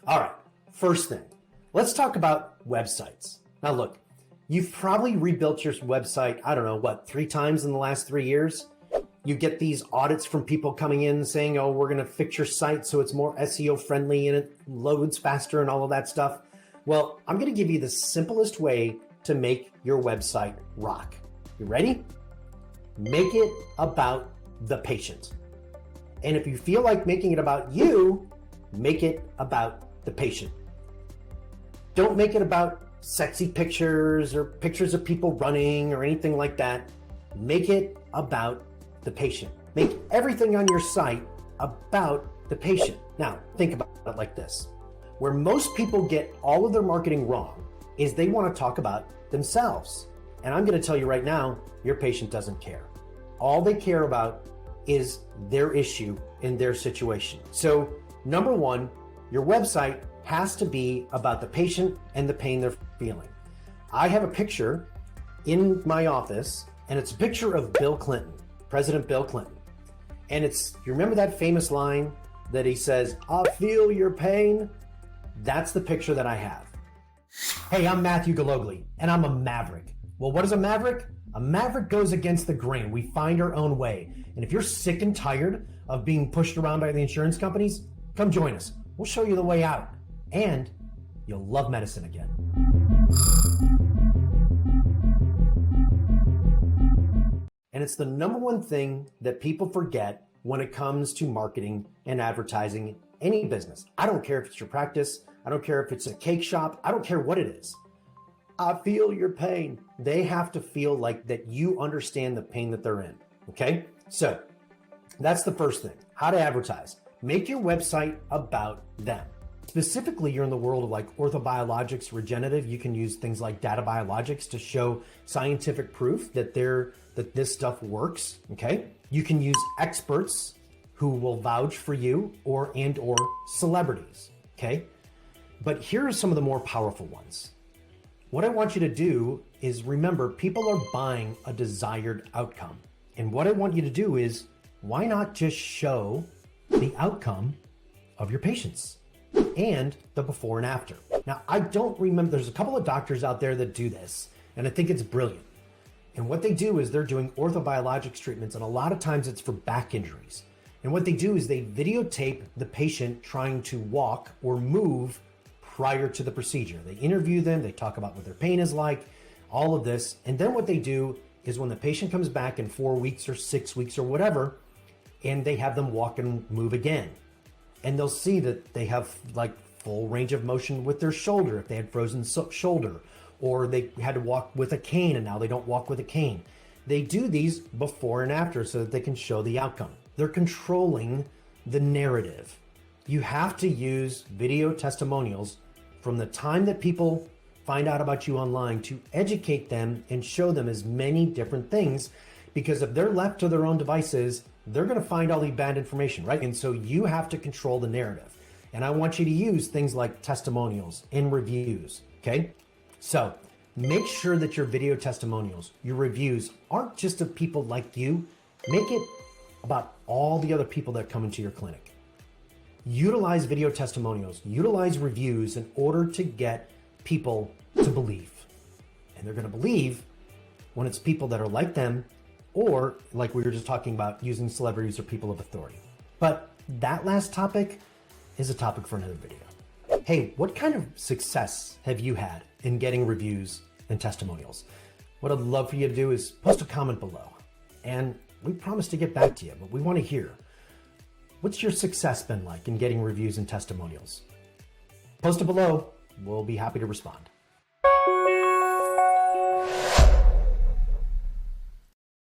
All right, first thing, let's talk about websites. Now look, you've probably rebuilt your website, I don't know, what, 3 times in the last 3 years? You get these audits from people coming in saying, oh, we're gonna fix your site so it's more SEO friendly and it loads faster and all of that stuff. Well, I'm gonna give you the simplest way to make your website rock. You ready? Make it about the patient. And if you feel like making it about you, make it about the patient. Don't make it about sexy pictures or pictures of people running or anything like that. Make it about the patient. Make everything on your site about the patient. Now, think about it like this. Where most people get all of their marketing wrong is they want to talk about themselves. And I'm going to tell you right now, your patient doesn't care. All they care about is their issue in their situation. So, number one, your website has to be about the patient and the pain they're feeling. I have a picture in my office, and it's a picture of Bill Clinton, President Bill Clinton. And you remember that famous line that he says, "I feel your pain"? That's the picture that I have. Hey, I'm Matthew Gillogly, and I'm a maverick. Well, what is a maverick? A maverick goes against the grain. We find our own way. And if you're sick and tired of being pushed around by the insurance companies, come join us. We'll show you the way out, and you'll love medicine again. And it's the number one thing that people forget when it comes to marketing and advertising any business. I don't care if it's your practice. I don't care if it's a cake shop. I don't care what it is. I feel your pain. They have to feel like that you understand the pain that they're in. Okay? So that's the first thing. How to advertise. Make your website about them. Specifically, you're in the world of like orthobiologics, regenerative. You can use things like data biologics to show scientific proof that this stuff works. Okay? You can use experts who will vouch for you or celebrities. Okay? But here are some of the more powerful ones. What I want you to do is remember, people are buying a desired outcome. And what I want you to do is, why not just show the outcome of your patients and the before and after? Now, I don't remember, there's a couple of doctors out there that do this, and I think it's brilliant. And what they do is they're doing orthobiologics treatments, and a lot of times it's for back injuries. And what they do is they videotape the patient trying to walk or move prior to the procedure. They interview them, they talk about what their pain is like, all of this. And then what they do is when the patient comes back in 4 weeks or 6 weeks or whatever, and they have them walk and move again. And they'll see that they have like full range of motion with their shoulder if they had frozen shoulder, or they had to walk with a cane and now they don't walk with a cane. They do these before and after so that they can show the outcome. They're controlling the narrative. You have to use video testimonials from the time that people find out about you online to educate them and show them as many different things, because if they're left to their own devices, they're going to find all the bad information, right? And so you have to control the narrative. And I want you to use things like testimonials and reviews, okay? So make sure that your video testimonials, your reviews aren't just of people like you. Make it about all the other people that come into your clinic. Utilize video testimonials, utilize reviews in order to get people to believe. And they're going to believe when it's people that are like them, or like we were just talking about, using celebrities or people of authority. But that last topic is a topic for another video. Hey, what kind of success have you had in getting reviews and testimonials? What I'd love for you to do is post a comment below. And we promise to get back to you, but we want to hear, what's your success been like in getting reviews and testimonials? Post it below. We'll be happy to respond.